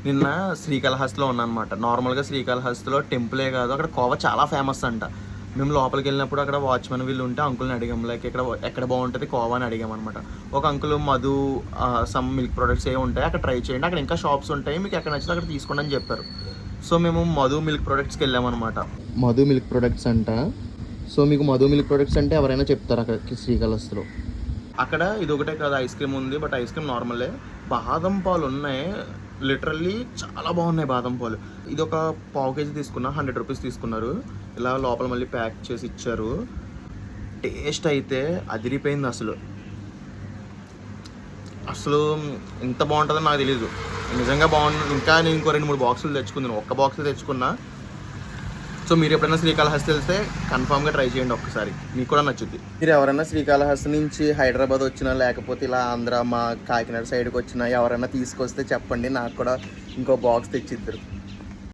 నిన్న శ్రీకాళహస్తిలో ఉన్నానమాట. నార్మల్గా శ్రీకాళహస్తిలో టెంపులే కాదు, అక్కడ కోవా చాలా ఫేమస్ అంట. మేము లోపలికి వెళ్ళినప్పుడు అక్కడ వాచ్మెన్ వీళ్ళు ఉంటే అంకుల్ని అడిగాం, లైక్ ఎక్కడ బాగుంటుంది కోవా అని అడిగామన్నమాట. ఒక uncle Madhu some milk products ఏ ఉంటాయి అక్కడ ట్రై చేయండి, అక్కడ ఇంకా షాప్స్ ఉంటాయి, మీకు ఎక్కడ నచ్చితే అక్కడ తీసుకోండి అని చెప్పారు. సో మేము మధు మిల్క్ ప్రొడక్ట్స్కి వెళ్ళామన్నమాట. మధు మిల్క్ ప్రొడక్ట్స్ అంట. సో మీకు మధు మిల్క్ ప్రొడక్ట్స్ అంటే ఎవరైనా చెప్తారు అక్కడికి శ్రీకాళహస్తిలో. అక్కడ ఇది ఒకటే కాదు, ఐస్ క్రీమ్ ఉంది, బట్ ఐస్ క్రీమ్ నార్మలే. బాదం పాలు ఉన్నాయి, లిటరల్లీ చాలా బాగున్నాయి బాదం పాలు. ఇది ఒక పావు కేజీ తీసుకున్నా, 100 రూపీస్ తీసుకున్నారు. ఇలా లోపల మళ్ళీ ప్యాక్ చేసి ఇచ్చారు. టేస్ట్ అయితే అదిరిపోయింది అసలు. అసలు ఎంత బాగుంటుందో నాకు తెలీదు, నిజంగా బాగుంది. ఇంకా నేను ఇంకో 2-3 బాక్సులు తెచ్చుకున్నాను, ఒక్క బాక్స్ తెచ్చుకున్నా. సో మీరు ఎప్పుడైనా శ్రీకాళహస్తి వెళ్తే కన్ఫామ్గా ట్రై చేయండి ఒక్కసారి, మీకు కూడా నచ్చుద్ది. మీరు ఎవరైనా శ్రీకాళహస్తి నుంచి హైదరాబాద్ వచ్చినా, లేకపోతే ఇలా ఆంధ్ర మా కాకినాడ సైడ్కి వచ్చినా ఎవరైనా తీసుకొస్తే చెప్పండి, నాకు కూడా ఇంకో బాక్స్ తెచ్చిద్దరు.